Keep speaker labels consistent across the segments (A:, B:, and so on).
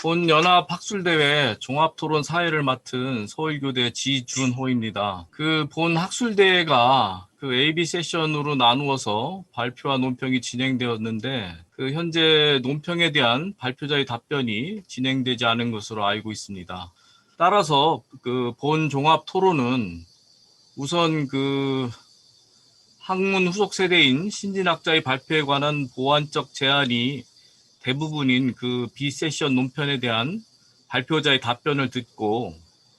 A: 본 연합학술대회 종합토론 사회를 맡은 서울교대 지준호입니다. 그 본 학술대회가 그 AB 세션으로 나누어서 발표와 논평이 진행되었는데 그 현재 논평에 대한 발표자의 답변이 진행되지 않은 것으로 알고 있습니다. 따라서 그 본 종합 토론은 우선 그 학문 후속 세대인 신진학자의 발표에 관한 보완적 제안이 대부분인 그 B세션 논편에 대한 발표자의 답변을 듣고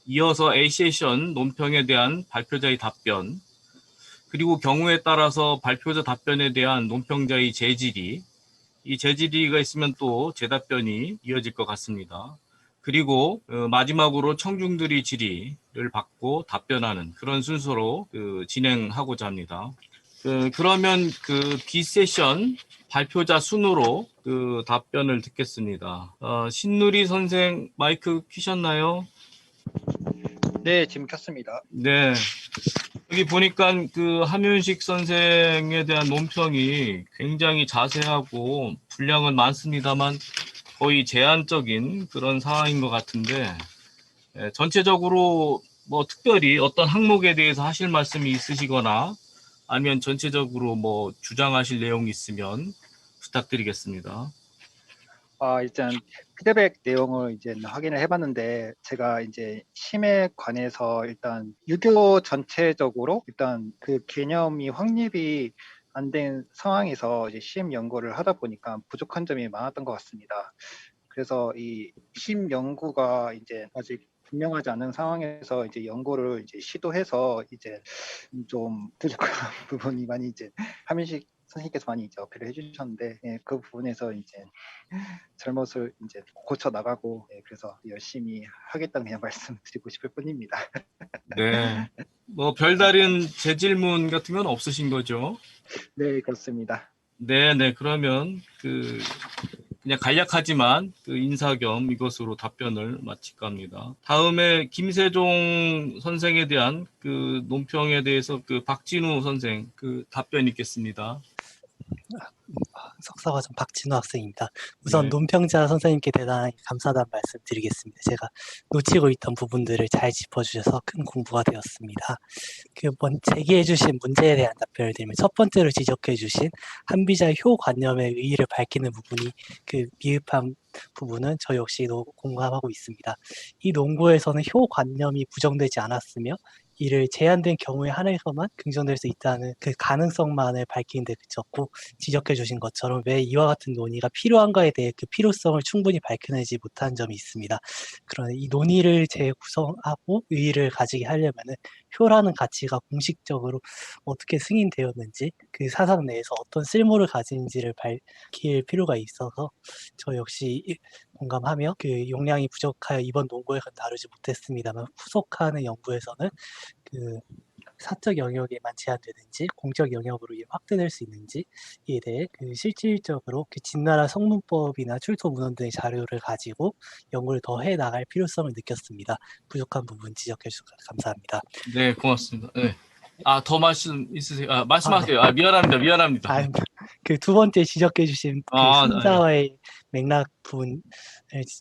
A: 이어서 A세션 논평에 대한 발표자의 답변, 그리고 경우에 따라서 발표자 답변에 대한 논평자의 재질의, 이 재질의가 있으면 또 재답변이 이어질 것 같습니다. 그리고 마지막으로 청중들이 질의를 받고 답변하는 그런 순서로 진행하고자 합니다. 그러면 그 B세션 발표자 순으로 그 답변을 듣겠습니다. 신누리 선생 마이크 켜셨나요?
B: 네, 지금 켰습니다.
A: 네. 여기 보니까 그 함윤식 선생에 대한 논평이 굉장히 자세하고 분량은 많습니다만 거의 제한적인 그런 상황인 것 같은데, 전체적으로 뭐 특별히 어떤 항목에 대해서 하실 말씀이 있으시거나 아니면 전체적으로 뭐 주장하실 내용이 있으면 부탁드리겠습니다.
B: 일단 피드백 내용을 이제 확인을 해봤는데 제가 이제 심에 관해서 일단 유교 전체적으로 일단 그 개념이 확립이 안 된 상황에서 이제 심 연구를 하다 보니까 부족한 점이 많았던 것 같습니다. 그래서 이 심 연구가 이제 아직 분명하지 않은 상황에서 이제 연구를 이제 시도해서 이제 좀 부족한 부분이 많이 이제 하민식 선생님께서 많이 이제 어필을 해주셨는데, 그 부분에서 이제 잘못을 이제 고쳐 나가고, 그래서 열심히 하겠다는 그냥 말씀드리고 싶을 뿐입니다.
A: 네. 뭐 별다른 재질문 같은 건 없으신 거죠?
B: 네, 그렇습니다.
A: 네. 그러면 그냥 간략하지만 그 인사 겸 이것으로 답변을 마칠까 합니다. 다음에 김세종 선생에 대한 그 논평에 대해서 그 박진우 선생 그 답변 있겠습니다.
C: 석사과정 박진우 학생입니다. 우선
A: 네.
C: 논평자 선생님께 대단히 감사하다는 말씀 드리겠습니다. 제가 놓치고 있던 부분들을 잘 짚어주셔서 큰 공부가 되었습니다. 제기해주신 문제에 대한 답변을 드리면, 첫 번째로 지적해주신 한비자 효 관념의 의의를 밝히는 부분이 그 미흡한 부분은 저 역시도 공감하고 있습니다. 이 논고에서는 효 관념이 부정되지 않았으며 이를 제한된 경우에 한해서만 긍정될 수 있다는 그 가능성만을 밝히는 데 그쳤고, 지적해 주신 것처럼 왜 이와 같은 논의가 필요한가에 대해 그 필요성을 충분히 밝혀내지 못한 점이 있습니다. 그러나 이 논의를 재구성하고 의의를 가지게 하려면은 효라는 가치가 공식적으로 어떻게 승인되었는지, 그 사상 내에서 어떤 쓸모를 가지는지를 밝힐 필요가 있어서 저 역시 공감하며, 그 용량이 부족하여 이번 논고에서 다루지 못했습니다만 후속하는 연구에서는 그 사적 영역에만 제한되는지 공적 영역으로 확대될 수 있는지에 대해 그 실질적으로 그 진나라 성문법이나 출토 문헌 등의 자료를 가지고 연구를 더 해 나갈 필요성을 느꼈습니다. 부족한 부분 지적해 주셔서 감사합니다.
A: 네, 고맙습니다. 네. 더 말씀 있으세요? 말씀하세요.
C: 네.
A: 미안합니다.
C: 그 두 번째 지적해 주신 그
A: 네.
C: 승자와의 맥락 부분을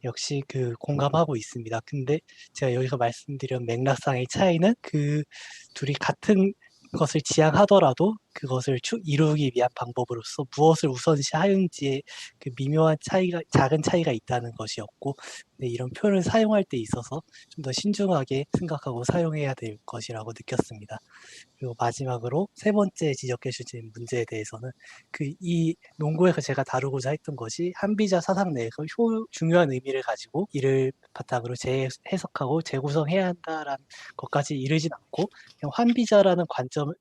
C: 역시 그 공감하고 있습니다. 근데 제가 여기서 말씀드린 맥락상의 차이는 그 둘이 같은 것을 지향하더라도 그것을 이루기 위한 방법으로서 무엇을 우선시하는지에 그 미묘한 차이가, 작은 차이가 있다는 것이었고, 근데 이런 표현을 사용할 때 있어서 좀 더 신중하게 생각하고 사용해야 될 것이라고 느꼈습니다. 그리고 마지막으로 세 번째 지적해 주신 문제에 대해서는 이 논고에서 제가 다루고자 했던 것이 한비자 사상 내에서 중요한 의미를 가지고 이를 바탕으로 재해석하고 재구성해야 한다라는 것까지 이르진 않고, 그냥 환비자라는 관점을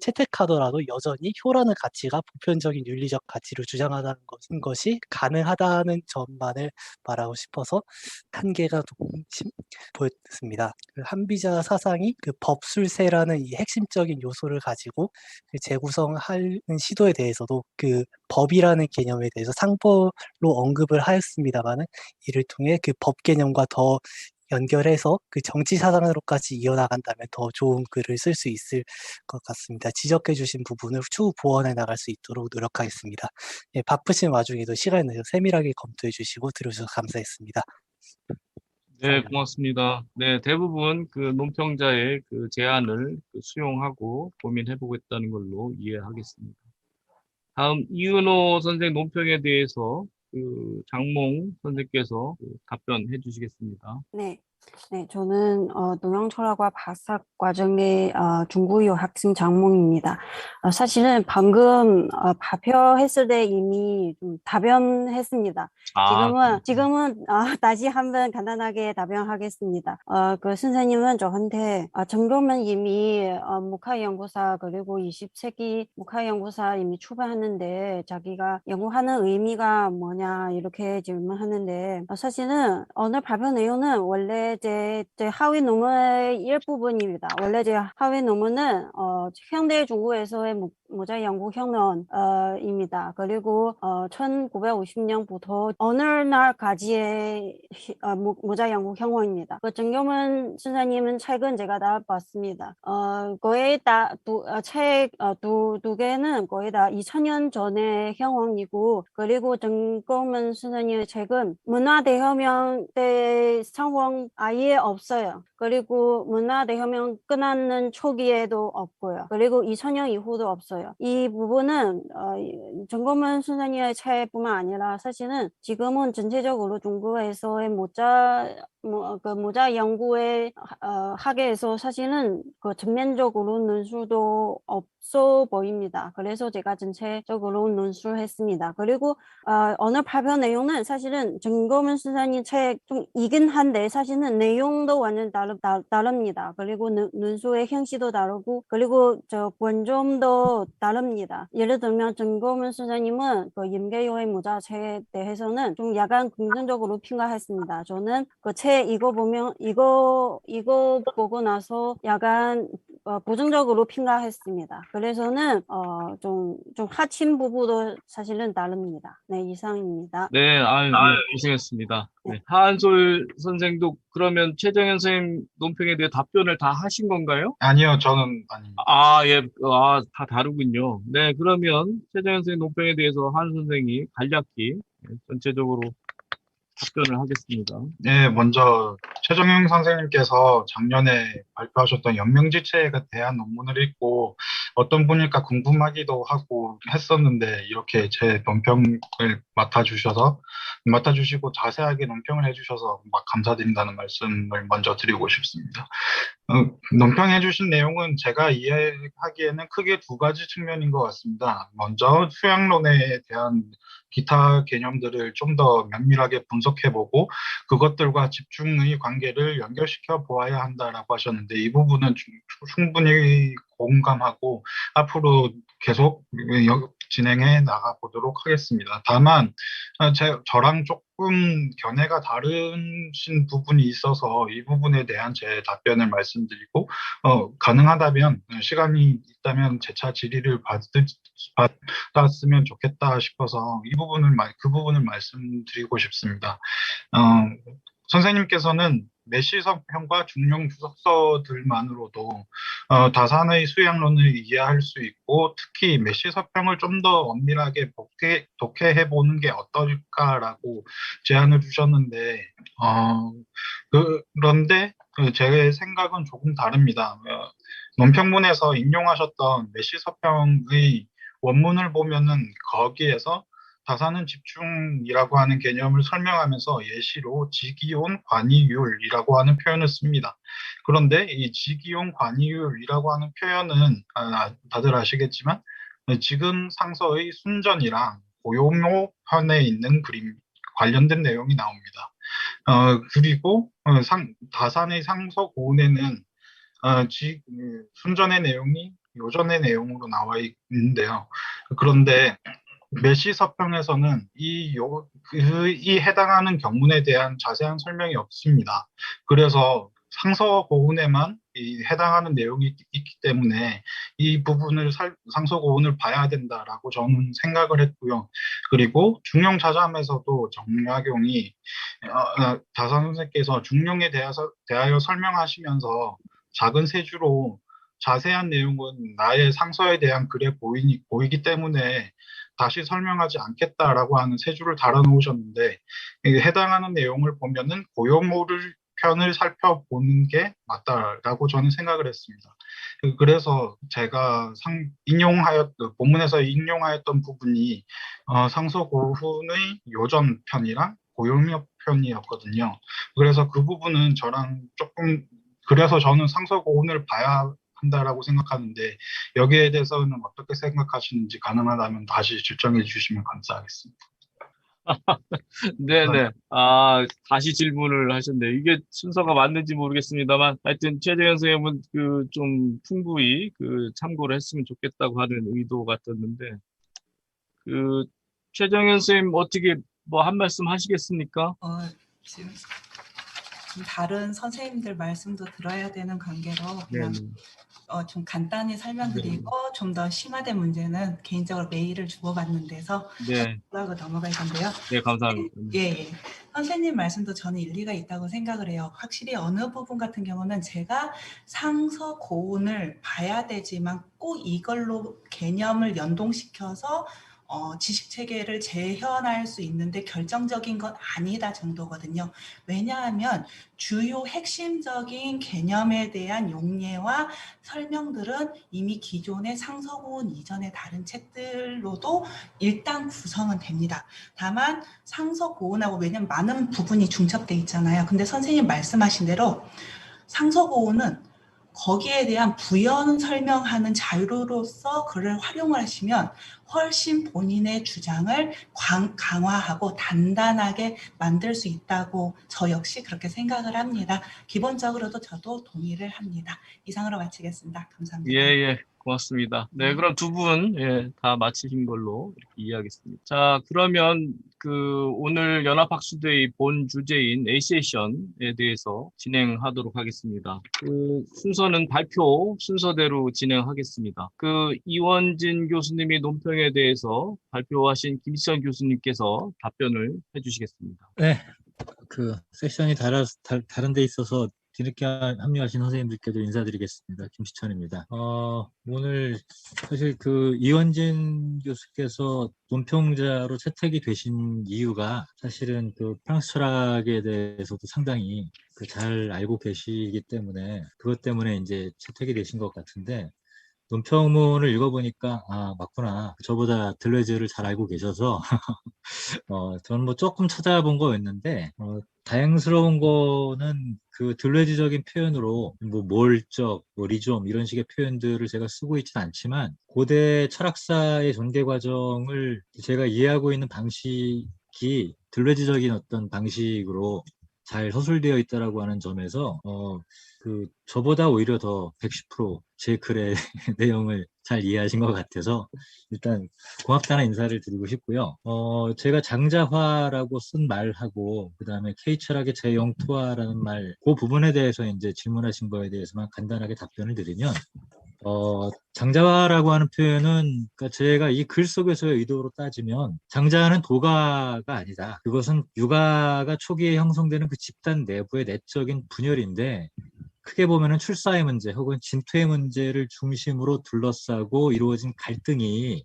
C: 채택하더라도 여전히 효라는 가치가 보편적인 윤리적 가치로 주장하다는 것이 가능하다는 점만을 말하고 싶어서 한계가 조금 보였습니다. 그 한비자 사상이 그 법술세라는 이 핵심적인 요소를 가지고 그 재구성하는 시도에 대해서도 그 법이라는 개념에 대해서 상법로 언급을 하였습니다만은 이를 통해 그 법 개념과 더 연결해서 그 정치 사상으로까지 이어나간다면 더 좋은 글을 쓸 수 있을 것 같습니다. 지적해 주신 부분을 추후 보완해 나갈 수 있도록 노력하겠습니다. 예, 바쁘신 와중에도 시간을 내서 세밀하게 검토해 주시고 들어주셔서 감사했습니다.
A: 네, 고맙습니다. 네, 대부분 그 논평자의 그 제안을 수용하고 고민해 보겠다는 걸로 이해하겠습니다. 다음 이은호 선생 논평에 대해서 그 장몽 선생께서 답변해 주시겠습니다.
D: 네. 네, 저는 노령철학과 박사 과정의 중구유 학생 장몽입니다. 사실은 방금 발표했을 때 이미 좀 답변했습니다. 지금은 다시 한번 간단하게 답변하겠습니다. 그 선생님은 저한테 정도면 이미 목화연구사 그리고 20세기 목화연구사 이미 출발했는데 자기가 연구하는 의미가 뭐냐 이렇게 질문하는데 사실은 오늘 발표 내용은 원래 제 하위 논문의 일부분입니다. 원래 제 하위 논문은 현대 중국에서의 모자 연구 혁명입니다. 그리고 1950년부터 오늘날까지의 모자 연구 혁명입니다. 그 정교문 선생님은 책은 제가 다 봤습니다. 거의 다 두 개는 거의 다 2000년 전의 혁명이고 그리고 정교문 선생님의 책은 문화대혁명 때 상황 아예 없어요. 그리고 문화대혁명 끝나는 초기에도 없고요. 그리고 2000년 이후도 없어요. 이 부분은 정거문 선생님의 책뿐만 아니라 사실은 지금은 전체적으로 중국에서의 모자 연구의 학계에서 사실은 그 전면적으로 논술도 없어 보입니다. 그래서 제가 전체적으로 논술했습니다. 그리고 오늘 발표 내용은 사실은 정거문 선생님 책 좀 이긴 한데 사실은 내용도 완전 다릅니다. 그리고 논술의 형식도 다르고 그리고 저 관점도 다릅니다. 예를 들면 정거문 선생님은 그 임계요의 모자책에 대해서는 좀 약간 긍정적으로 평가했습니다. 저는 그 책 이거 보고 나서 약간 부정적으로 평가했습니다. 그래서는 좀 하친 부분도 사실은 다릅니다. 네, 이상입니다.
A: 네, 고생했습니다. 네, 하한솔 선생도 그러면 최정현 선생님 논평에 대해 답변을 다 하신 건가요?
E: 아니요, 저는 아닙니다.
A: 예, 다 다르군요. 네, 그러면 최정현 선생님 논평에 대해서 한 선생이 간략히 전체적으로 답변을 하겠습니다.
E: 네, 먼저 최정용 선생님께서 작년에 발표하셨던 연명지체에 대한 논문을 읽고 어떤 분일까 궁금하기도 하고 했었는데 이렇게 제 논평을 맡아주시고 자세하게 논평을 해주셔서 감사드린다는 말씀을 먼저 드리고 싶습니다. 논평해 주신 내용은 제가 이해하기에는 크게 두 가지 측면인 것 같습니다. 먼저 수양론에 대한 기타 개념들을 좀 더 면밀하게 분석해보고 그것들과 집중의 관계를 연결시켜 보아야 한다라고 하셨는데 이 부분은 충분히 공감하고 앞으로 계속 진행해 나가보도록 하겠습니다. 다만 저랑 조금 견해가 다르신 부분이 있어서 이 부분에 대한 제 답변을 말씀드리고 가능하다면 시간이 있다면 재차 질의를 받았으면 좋겠다 싶어서 그 부분을 말씀드리고 싶습니다. 선생님께서는 메시 서평과 중용 주석서들만으로도 다산의 수양론을 이해할 수 있고 특히 메시 서평을 좀 더 엄밀하게 독해해 보는 게 어떨까라고 제안을 주셨는데 그런데 제 생각은 조금 다릅니다. 논평문에서 인용하셨던 메시 서평의 원문을 보면은 거기에서 다산은 집중이라고 하는 개념을 설명하면서 예시로 직이온 관이율이라고 하는 표현을 씁니다. 그런데 이 직이온 관이율이라고 하는 표현은 다들 아시겠지만 지금 상서의 순전이랑 고요모 편에 있는 관련된 내용이 나옵니다. 그리고 다산의 상서 고운에는 순전의 내용이 요전의 내용으로 나와 있는데요. 그런데 메시 서평에서는 이 해당하는 경문에 대한 자세한 설명이 없습니다. 그래서 상서 고운에만 해당하는 내용이 있기 때문에 이 부분을 상서 고운을 봐야 된다라고 저는 생각을 했고요. 그리고 중용 자잠에서도 정약용이 다산 선생께서 중용에 대하여 설명하시면서 작은 세 주로 자세한 내용은 나의 상서에 대한 글에 보이기 때문에 다시 설명하지 않겠다라고 하는 세 줄을 달아놓으셨는데, 해당하는 내용을 보면은 고요모를 편을 살펴보는 게 맞다라고 저는 생각을 했습니다. 그래서 제가 본문에서 인용하였던 부분이 상서 고훈의 요전 편이랑 고요모 편이었거든요. 그래서 그 부분은 저랑 조금, 그래서 저는 상서 고훈을 봐야 한다라고 생각하는데, 여기에 대해서는 어떻게 생각하시는지 가능하다면 다시 질정해 주시면 감사하겠습니다.
A: 네네. 다시 질문을 하셨네요. 이게 순서가 맞는지 모르겠습니다만, 하여튼 최재현 선생님은 그 좀 풍부히 그 참고를 했으면 좋겠다고 하는 의도 같았는데, 그 최정현 선생님 어떻게 뭐 한 말씀 하시겠습니까?
F: 지금 좀 다른 선생님들 말씀도 들어야 되는 관계로 그냥
A: 네네.
F: 좀 간단히 설명드리고 좀 더 심화된 문제는 개인적으로 메일을 주고받는 데서
A: 네,
F: 하고 넘어갈 건데요.
A: 네, 감사합니다.
F: 예. 선생님 말씀도 저는 일리가 있다고 생각을 해요. 확실히 어느 부분 같은 경우는 제가 상서 고운을 봐야 되지만 꼭 이걸로 개념을 연동시켜서 지식 체계를 재현할 수 있는데 결정적인 건 아니다 정도거든요. 왜냐하면 주요 핵심적인 개념에 대한 용례와 설명들은 이미 기존의 상서고운 이전의 다른 책들로도 일단 구성은 됩니다. 다만 상서고운하고 왜냐면 많은 부분이 중첩돼 있잖아요. 근데 선생님 말씀하신 대로 상서고운은 거기에 대한 부연 설명하는 자료로서 글을 활용을 하시면 훨씬 본인의 주장을 강화하고 단단하게 만들 수 있다고 저 역시 그렇게 생각을 합니다. 기본적으로도 저도 동의를 합니다. 이상으로 마치겠습니다.
A: 예,
F: 감사합니다.
A: 예, 고맙습니다. 네, 그럼 두 분, 예, 다 마치신 걸로 이렇게 이해하겠습니다. 자, 그러면 그 오늘 연합학술대의 본 주제인 A 세션에 대해서 진행하도록 하겠습니다. 그 순서는 발표 순서대로 진행하겠습니다. 그 이원진 교수님이 논평에 대해서 발표하신 김시현 교수님께서 답변을 해주시겠습니다.
G: 네, 그 세션이 다른 데 있어서 뒤늦게 합류하신 선생님들께도 인사드리겠습니다. 김시천입니다. 오늘 사실 그 이원진 교수께서 논평자로 채택이 되신 이유가 사실은 그 프랑스 철학에 대해서도 상당히 잘 알고 계시기 때문에 그것 때문에 이제 채택이 되신 것 같은데, 논평문을 읽어보니까 맞구나, 저보다 들레즈를 잘 알고 계셔서 저는 뭐 조금 찾아본 거였는데, 다행스러운 거는 그 들레즈적인 표현으로 뭐 몰적, 뭐 리좀 이런 식의 표현들을 제가 쓰고 있지는 않지만 고대 철학사의 전개 과정을 제가 이해하고 있는 방식이 들레즈적인 어떤 방식으로 잘 서술되어 있다라고 하는 점에서 저보다 오히려 더 110%제 글의 내용을 잘 이해하신 것 같아서 일단 고맙다는 인사를 드리고 싶고요. 제가 장자화라고 쓴 말하고 그다음에 K철학의 재영투화라는 말, 그 부분에 대해서 이제 질문하신 거에 대해서만 간단하게 답변을 드리면, 장자화라고 하는 표현은, 그러니까 제가 이 글 속에서의 의도로 따지면 장자는 도가가 아니다. 그것은 육아가 초기에 형성되는 그 집단 내부의 내적인 분열인데, 크게 보면은 출사의 문제 혹은 진퇴의 문제를 중심으로 둘러싸고 이루어진 갈등이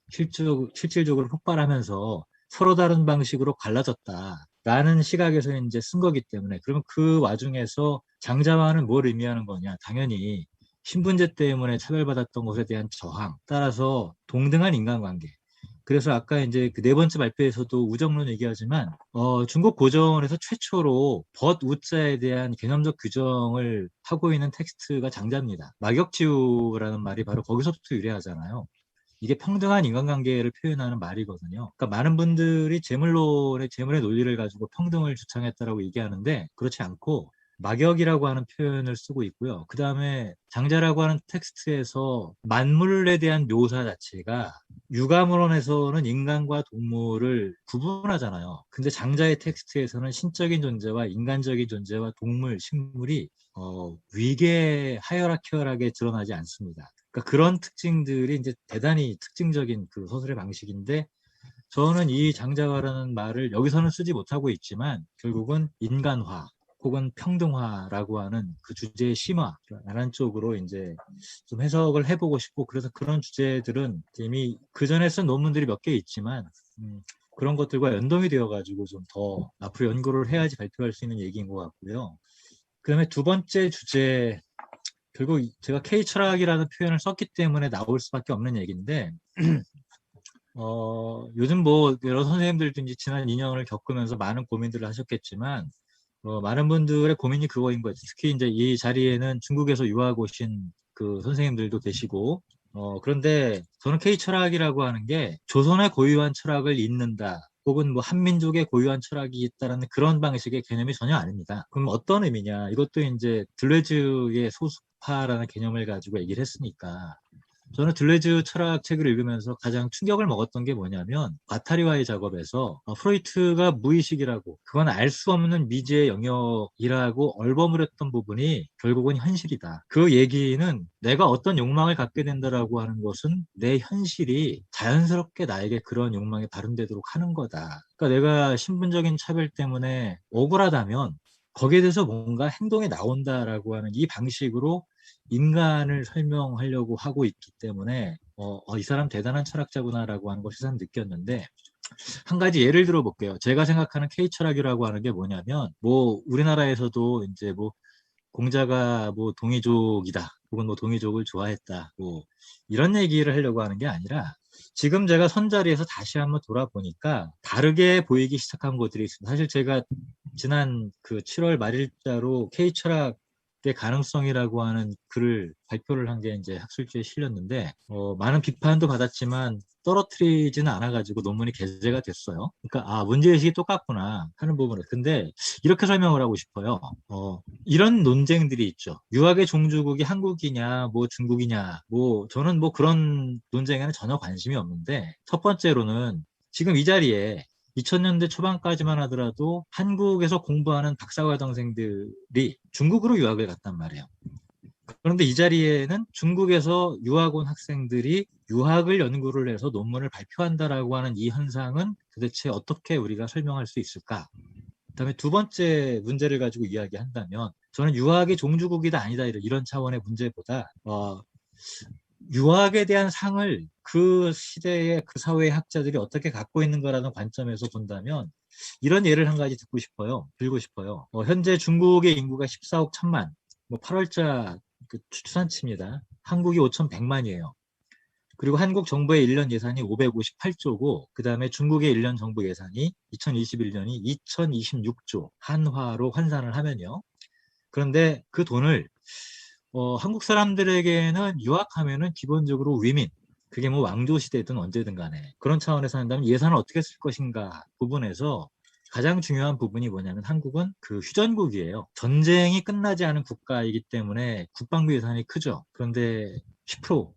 G: 실질적으로 폭발하면서 서로 다른 방식으로 갈라졌다라는 시각에서 이제 쓴 거기 때문에, 그러면 그 와중에서 장자화는 뭘 의미하는 거냐? 당연히 신분제 때문에 차별받았던 것에 대한 저항, 따라서 동등한 인간관계. 그래서 아까 이제 그 네 번째 발표에서도 우정론 얘기하지만, 중국 고전에서 최초로 벗우자에 대한 개념적 규정을 하고 있는 텍스트가 장자입니다. 막역지우라는 말이 바로 거기서부터 유래하잖아요. 이게 평등한 인간관계를 표현하는 말이거든요. 그러니까 많은 분들이 재물의 논리를 가지고 평등을 주창했다라고 얘기하는데, 그렇지 않고 막역이라고 하는 표현을 쓰고 있고요. 그 다음에 장자라고 하는 텍스트에서 만물에 대한 묘사 자체가 유가문헌에서는 인간과 동물을 구분하잖아요. 근데 장자의 텍스트에서는 신적인 존재와 인간적인 존재와 동물, 식물이 위계 하이어라키얼하게 드러나지 않습니다. 그러니까 그런 특징들이 이제 대단히 특징적인 그 서술의 방식인데, 저는 이 장자화라는 말을 여기서는 쓰지 못하고 있지만 결국은 인간화 혹은 평등화라고 하는 그 주제의 심화라는 쪽으로 이제 좀 해석을 해보고 싶고, 그래서 그런 주제들은 이미 그 전에 쓴 논문들이 몇 개 있지만 그런 것들과 연동이 되어가지고 좀 더 앞으로 연구를 해야지 발표할 수 있는 얘기인 것 같고요. 그 다음에 두 번째 주제, 결국 제가 K 철학이라는 표현을 썼기 때문에 나올 수밖에 없는 얘기인데, 요즘 뭐 여러 선생님들도 이제 지난 2년을 겪으면서 많은 고민들을 하셨겠지만, 많은 분들의 고민이 그거인 거죠. 특히 이제 이 자리에는 중국에서 유학 오신 그 선생님들도 계시고, 그런데 저는 K 철학이라고 하는 게 조선의 고유한 철학을 잇는다, 혹은 뭐 한민족의 고유한 철학이 있다라는 그런 방식의 개념이 전혀 아닙니다. 그럼 어떤 의미냐? 이것도 이제 들레즈의 소수파라는 개념을 가지고 얘기를 했으니까, 저는 들레즈 철학 책을 읽으면서 가장 충격을 먹었던 게 뭐냐면, 과타리와의 작업에서 프로이트가 무의식이라고, 그건 알 수 없는 미지의 영역이라고 얼버무렸던 부분이 결국은 현실이다. 그 얘기는 내가 어떤 욕망을 갖게 된다라고 하는 것은 내 현실이 자연스럽게 나에게 그런 욕망이 발현되도록 하는 거다. 그러니까 내가 신분적인 차별 때문에 억울하다면 거기에 대해서 뭔가 행동이 나온다라고 하는 이 방식으로 인간을 설명하려고 하고 있기 때문에 이 사람 대단한 철학자구나라고 하는 걸 새삼 느꼈는데, 한 가지 예를 들어 볼게요. 제가 생각하는 K 철학이라고 하는 게 뭐냐면, 뭐 우리나라에서도 이제 뭐 공자가 뭐 동이족이다, 혹은 뭐 동이족을 좋아했다, 뭐 이런 얘기를 하려고 하는 게 아니라, 지금 제가 선자리에서 다시 한번 돌아보니까 다르게 보이기 시작한 것들이 있습니다. 사실 제가 지난 그 7월 말일자로 K 철학의 가능성이라고 하는 글을 발표를 한 게 이제 학술지에 실렸는데, 많은 비판도 받았지만 떨어뜨리지는 않아가지고 논문이 게재가 됐어요. 그러니까 문제의식이 똑같구나 하는 부분을. 근데 이렇게 설명을 하고 싶어요. 이런 논쟁들이 있죠. 유학의 종주국이 한국이냐 뭐 중국이냐, 뭐 저는 뭐 그런 논쟁에는 전혀 관심이 없는데, 첫 번째로는 지금 이 자리에 2000년대 초반까지만 하더라도 한국에서 공부하는 박사과정생들이 중국으로 유학을 갔단 말이에요. 그런데 이 자리에는 중국에서 유학 온 학생들이 유학을 연구를 해서 논문을 발표한다라고 하는 이 현상은 도대체 어떻게 우리가 설명할 수 있을까? 그다음에 두 번째 문제를 가지고 이야기한다면, 저는 유학이 종주국이다 아니다 이런 차원의 문제보다 유학에 대한 상을 그 시대의 그 사회의 학자들이 어떻게 갖고 있는가라는 관점에서 본다면, 이런 예를 한 가지 들고 싶어요. 현재 중국의 인구가 14억 1000만, 뭐 8월자 그 추산치입니다. 한국이 5,100만이에요. 그리고 한국 정부의 1년 예산이 558조고, 그 다음에 중국의 1년 정부 예산이 2021년이 2026조 한화로 환산을 하면요. 그런데 그 돈을 한국 사람들에게는 유학하면은 기본적으로 위민, 그게 뭐 왕조 시대든 언제든 간에 그런 차원에서 한다면 예산을 어떻게 쓸 것인가 부분에서 가장 중요한 부분이 뭐냐면, 한국은 그 휴전국이에요. 전쟁이 끝나지 않은 국가이기 때문에 국방비 예산이 크죠. 그런데 10%.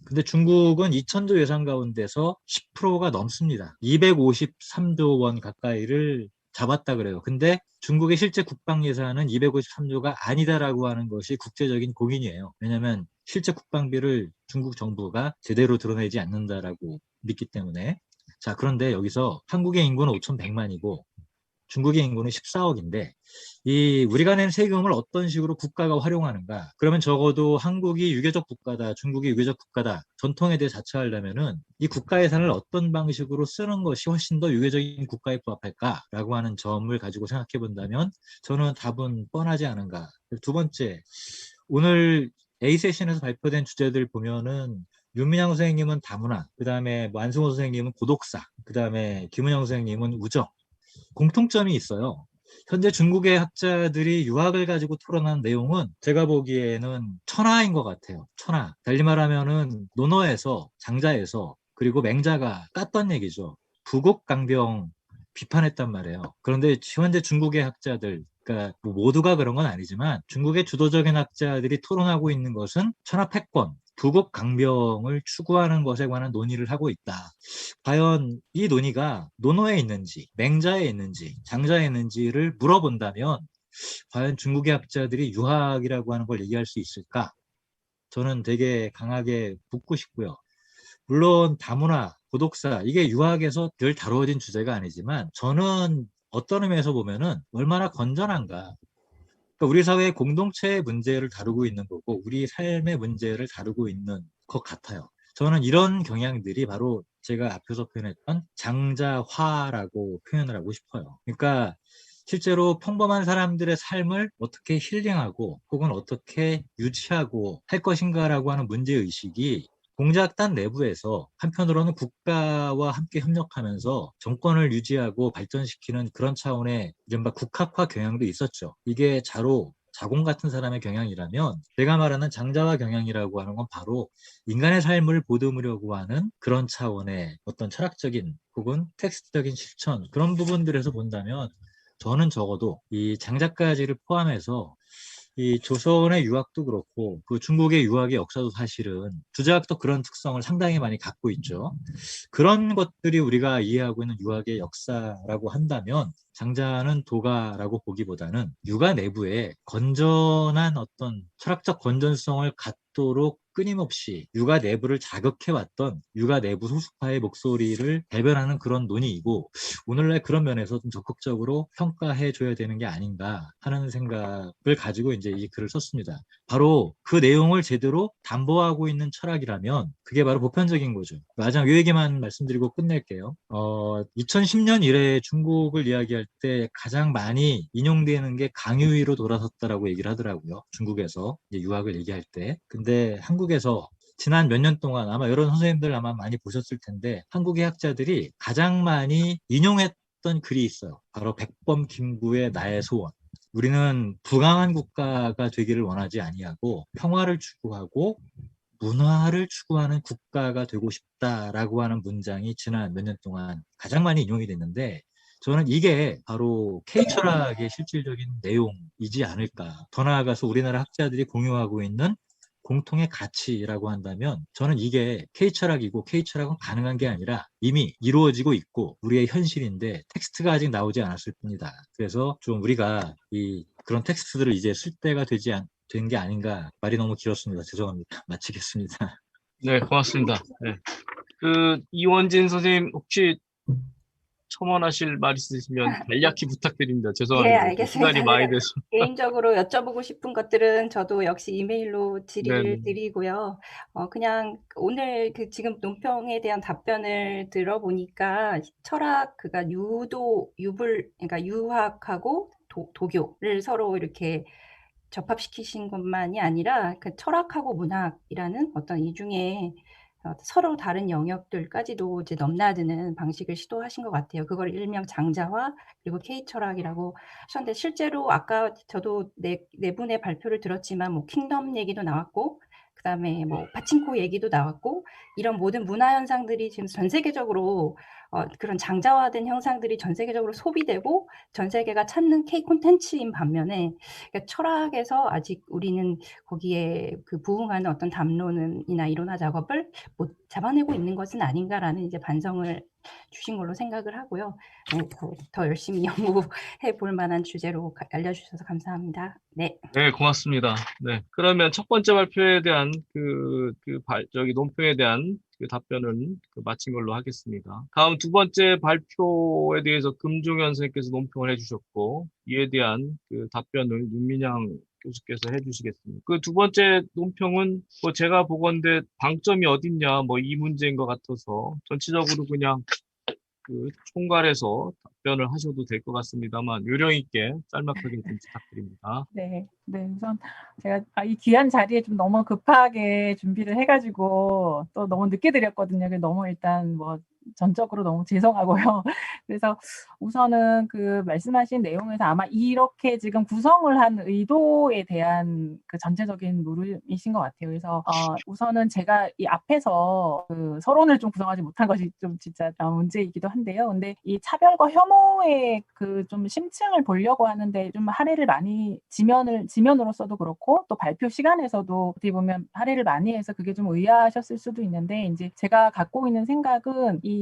G: 근데 중국은 2000조 예산 가운데서 10%가 넘습니다. 253조 원 가까이를 잡았다 그래요. 근데 중국의 실제 국방 예산은 253조가 아니다라고 하는 것이 국제적인 공인이에요. 왜냐하면 실제 국방비를 중국 정부가 제대로 드러내지 않는다라고 믿기 때문에. 자, 그런데 여기서 한국의 인구는 5,100만이고 중국의 인구는 14억인데, 우리가 낸 세금을 어떤 식으로 국가가 활용하는가? 그러면 적어도 한국이 유교적 국가다, 중국이 유교적 국가다, 전통에 대해 자처하려면은 이 국가 예산을 어떤 방식으로 쓰는 것이 훨씬 더 유교적인 국가에 부합할까라고 하는 점을 가지고 생각해 본다면, 저는 답은 뻔하지 않은가. 두 번째, 오늘 A 세션에서 발표된 주제들 보면은 윤민양 선생님은 다문화, 그 다음에 안승호 선생님은 고독사, 그 다음에 김은영 선생님은 우정. 공통점이 있어요. 현재 중국의 학자들이 유학을 가지고 토론한 내용은 제가 보기에는 천하인 것 같아요. 천하. 달리 말하면은 논어에서, 장자에서, 그리고 맹자가 깠던 얘기죠. 부국 강병 비판했단 말이에요. 그런데 현재 중국의 학자들, 그러니까 뭐 모두가 그런 건 아니지만 중국의 주도적인 학자들이 토론하고 있는 것은 천하패권, 부국 강병을 추구하는 것에 관한 논의를 하고 있다. 과연 이 논의가 논어에 있는지, 맹자에 있는지, 장자에 있는지를 물어본다면, 과연 중국의 학자들이 유학이라고 하는 걸 얘기할 수 있을까? 저는 되게 강하게 묻고 싶고요. 물론 다문화, 고독사 이게 유학에서 늘 다루어진 주제가 아니지만 저는 어떤 의미에서 보면은 얼마나 건전한가. 그러니까 우리 사회의 공동체의 문제를 다루고 있는 거고 우리 삶의 문제를 다루고 있는 것 같아요. 저는 이런 경향들이 바로 제가 앞에서 표현했던 장자화라고 표현을 하고 싶어요. 그러니까 실제로 평범한 사람들의 삶을 어떻게 힐링하고 혹은 어떻게 유지하고 할 것인가라고 하는 문제의식이 공작단 내부에서 한편으로는 국가와 함께 협력하면서 정권을 유지하고 발전시키는 그런 차원의 이른바 국학화 경향도 있었죠. 이게 자공 같은 사람의 경향이라면 제가 말하는 장자화 경향이라고 하는 건 바로 인간의 삶을 보듬으려고 하는 그런 차원의 어떤 철학적인 혹은 텍스트적인 실천 그런 부분들에서 본다면 저는 적어도 이 장작가지를 포함해서 이 조선의 유학도 그렇고 그 중국의 유학의 역사도 사실은 주제학도 그런 특성을 상당히 많이 갖고 있죠. 그런 것들이 우리가 이해하고 있는 유학의 역사라고 한다면 장자는 도가라고 보기보다는 유가 내부에 건전한 어떤 철학적 건전성을 갖도록 끊임없이 유가 내부를 자극해왔던 유가 내부 소수파의 목소리를 대변하는 그런 논의이고 오늘날 그런 면에서 좀 적극적으로 평가해줘야 되는 게 아닌가 하는 생각을 가지고 이제 이 글을 썼습니다. 바로 그 내용을 제대로 담보하고 있는 철학이라면 그게 바로 보편적인 거죠. 마지막 이 얘기만 말씀드리고 끝낼게요. 2010년 이래 중국을 이야기할 때 가장 많이 인용되는 게 강유위로 돌아섰다라고 얘기를 하더라고요. 중국에서 이제 유학을 얘기할 때. 근데 한국에서 지난 몇 년 동안 아마 여러 선생님들 아마 많이 보셨을 텐데 한국의 학자들이 가장 많이 인용했던 글이 있어요. 바로 백범 김구의 나의 소원. 우리는 부강한 국가가 되기를 원하지 아니하고 평화를 추구하고 문화를 추구하는 국가가 되고 싶다라고 하는 문장이 지난 몇 년 동안 가장 많이 인용이 됐는데 저는 이게 바로 K철학의 실질적인 내용이지 않을까. 더 나아가서 우리나라 학자들이 공유하고 있는 공통의 가치라고 한다면 저는 이게 K철학이고 K철학은 가능한 게 아니라 이미 이루어지고 있고 우리의 현실인데 텍스트가 아직 나오지 않았을 뿐이다. 그래서 좀 우리가 그런 텍스트들을 이제 쓸 때가 된 게 아닌가. 말이 너무 길었습니다. 죄송합니다. 마치겠습니다.
A: 네, 고맙습니다. 네. 이원진 선생님 혹시 첨언하실 말 있으시면 간략히 부탁드립니다.
H: 예,
A: 죄송합니다.
H: 알겠습니다.
A: 시간이 많이
H: 제가
A: 돼서.
H: 개인적으로 여쭤보고 싶은 것들은 저도 역시 이메일로 질의를
A: 네.
H: 드리고요. 그냥 오늘 지금 논평에 대한 답변을 들어보니까 철학, 그러니까 그러니까 유학하고 도교를 서로 이렇게 접합시키신 것만이 아니라 그 철학하고 문학이라는 어떤 이 중에 서로 다른 영역들까지도 이제 넘나드는 방식을 시도하신 것 같아요. 그걸 일명 장자화 그리고 K철학이라고 하셨는데 실제로 아까 저도 네 분의 발표를 들었지만 뭐 킹덤 얘기도 나왔고 그다음에 뭐 파친코 얘기도 나왔고 이런 모든 문화 현상들이 지금 전 세계적으로 그런 장자화된 형상들이 전 세계적으로 소비되고 전 세계가 찾는 K 콘텐츠인 반면에 그러니까 철학에서 아직 우리는 거기에 부응하는 어떤 담론이나 이론화 작업을 못 잡아내고 있는 것은 아닌가라는 이제 반성을 주신 걸로 생각을 하고요. 네, 더 열심히 연구해 볼 만한 주제로 알려주셔서 감사합니다. 네.
A: 네, 고맙습니다. 네. 그러면 첫 번째 발표에 대한 논평에 대한 답변은 마친 걸로 하겠습니다. 다음 두 번째 발표에 대해서 금종현 선생님께서 논평을 해주셨고, 이에 대한 답변을 윤민양 교수께서 해주시겠습니다. 두 번째 논평은 제가 보건대 방점이 어딨냐, 이 문제인 것 같아서 전체적으로 그냥 총괄해서 답변을 하셔도 될 것 같습니다만 요령 있게 짤막하게 좀 부탁드립니다.
I: 네, 우선 제가 이 귀한 자리에 좀 너무 급하게 준비를 해가지고 또 너무 늦게 드렸거든요. 너무 일단 전적으로 너무 죄송하고요. 그래서 우선은 말씀하신 내용에서 아마 이렇게 지금 구성을 한 의도에 대한 전체적인 물음이신 것 같아요. 그래서 우선은 제가 이 앞에서 서론을 좀 구성하지 못한 것이 좀 진짜 문제이기도 한데요. 근데 이 차별과 혐오의 좀 심층을 보려고 하는데 좀 할애를 많이 지면으로서도 그렇고 또 발표 시간에서도 어떻게 보면 할애를 많이 해서 그게 좀 의아하셨을 수도 있는데 이제 제가 갖고 있는 생각은 이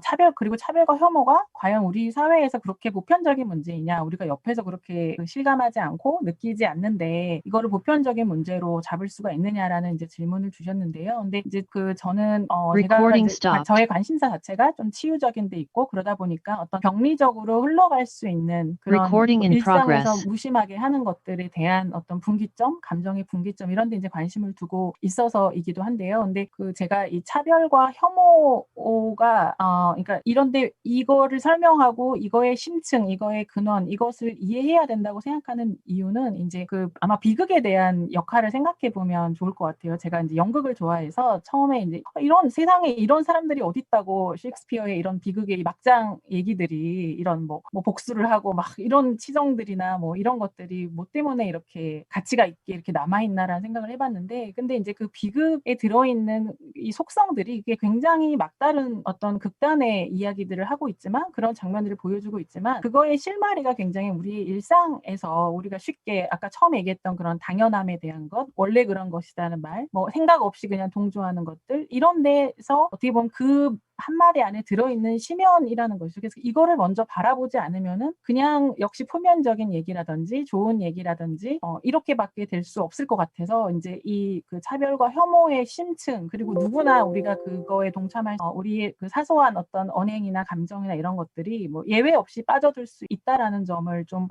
I: 차별 그리고 차별과 혐오가 과연 우리 사회에서 그렇게 보편적인 문제이냐, 우리가 옆에서 그렇게 실감하지 않고 느끼지 않는데 이거를 보편적인 문제로 잡을 수가 있느냐라는 이제 질문을 주셨는데요. 근데 이제 저는 제가 이제 저의 관심사 자체가 좀 치유적인 데 있고 그러다 보니까 어떤 병리적으로 흘러갈 수 있는 그런 일상에서 무심하게 하는 것들에 대한 어떤 분기점, 감정의 분기점 이런 데 이제 관심을 두고 있어서이기도 한데요. 근데 제가 이 차별과 혐오가 그러니까 이런데 이거를 설명하고 이거의 심층, 이거의 근원, 이것을 이해해야 된다고 생각하는 이유는 이제 아마 비극에 대한 역할을 생각해 보면 좋을 것 같아요. 제가 이제 연극을 좋아해서 처음에 이제 이런 세상에 이런 사람들이 어디 있다고 셰익스피어의 이런 비극의 막장 얘기들이 이런 뭐 복수를 하고 막 이런 치정들이나 뭐 이런 것들이 뭐 때문에 이렇게 가치가 있게 이렇게 남아있나라는 생각을 해봤는데, 근데 이제 그 비극에 들어있는 이 속성들이 이게 굉장히 막다른 어떤 극단의 이야기들을 하고 있지만, 그런 장면들을 보여주고 있지만, 그거의 실마리가 굉장히 우리의 일상에서 우리가 쉽게 아까 처음 얘기했던 그런 당연함에 대한 것, 원래 그런 것이라는 말, 뭐 생각 없이 그냥 동조하는 것들, 이런 데서 어떻게 보면 그 한마디 안에 들어있는 심연이라는 것이죠. 그래서 이거를 먼저 바라보지 않으면은 그냥 역시 표면적인 얘기라든지 좋은 얘기라든지 이렇게밖에 될 수 없을 것 같아서 이제 이 차별과 혐오의 심층, 그리고 누구나 우리가 그거에 동참할 우리의 사소한 어떤 언행이나 감정이나 이런 것들이 뭐 예외 없이 빠져들 수 있다라는 점을 좀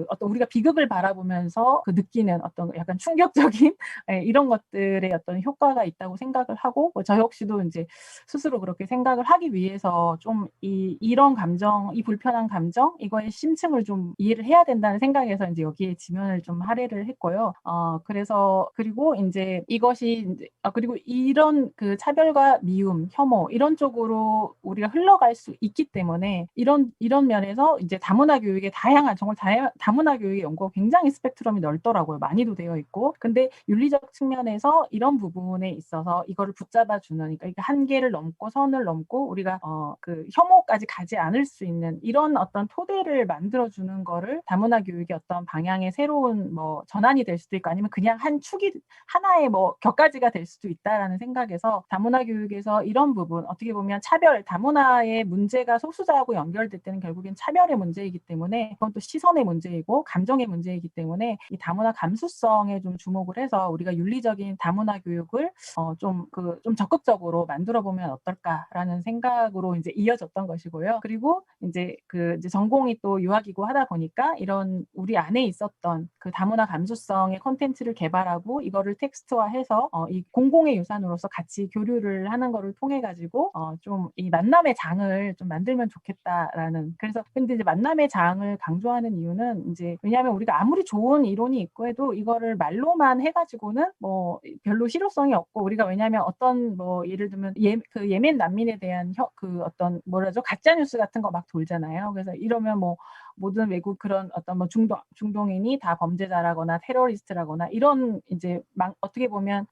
I: 어떤 우리가 비극을 바라보면서 느끼는 어떤 약간 충격적인 이런 것들의 어떤 효과가 있다고 생각을 하고, 저 역시도 이제 스스로 그렇게 생각을 하기 위해서 좀 이런 감정, 이 불편한 감정, 이거의 심층을 좀 이해를 해야 된다는 생각에서 이제 여기에 지면을 좀 할애를 했고요. 그래서 그리고 이제 이것이 이제 그리고 이런 차별과 미움, 혐오 이런 쪽으로 우리가 흘러갈 수 있기 때문에 이런 면에서 이제 다문화 교육의 정말 다문화 교육의 연구가 굉장히 스펙트럼이 넓더라고요. 많이도 되어 있고. 근데 윤리적 측면에서 이런 부분에 있어서 이거를 붙잡아주는, 그러니까 한계를 넘고 선을 넘고 우리가 혐오까지 가지 않을 수 있는 이런 어떤 토대를 만들어주는 거를 다문화 교육의 어떤 방향의 새로운 뭐 전환이 될 수도 있고, 아니면 그냥 한 축이 하나의 뭐 격가지가 될 수도 있다라는 생각에서 다문화 교육에서 이런 부분, 어떻게 보면 차별, 다문화의 문제가 소수자하고 연결될 때는 결국엔 차별의 문제이기 때문에, 그건 또 시선의 문제이고 감정의 문제이기 때문에 이 다문화 감수성에 좀 주목을 해서 우리가 윤리적인 다문화 교육을 좀 적극적으로 만들어 보면 어떨까라는 생각으로 이제 이어졌던 것이고요. 그리고 이제 이제 전공이 또 유학이고 하다 보니까 이런 우리 안에 있었던 다문화 감수성의 콘텐츠를 개발하고 이거를 텍스트화해서 이 공공의 유산으로서 같이 교류를 하는 거를 통해 가지고 좀 이 만남의 장을 좀 만들면 좋겠다라는. 그래서 근데 이제 만남의 장을 강조하는 이유는 이제 왜냐하면 우리가 아무리 좋은 이론이 있고 해도 이거를 말로만 해가지고는 뭐 별로 실효성이 없고, 우리가 왜냐하면 어떤 뭐 예를 들면 예멘 난민에 대한 어떤 뭐라죠, 가짜 뉴스 같은 거 막 돌잖아요. 그래서 이러면 뭐 모든 외국 그런 어떤 뭐 중동인이 다 범죄자라거나 테러리스트라거나 이런 이제 어떻게 보면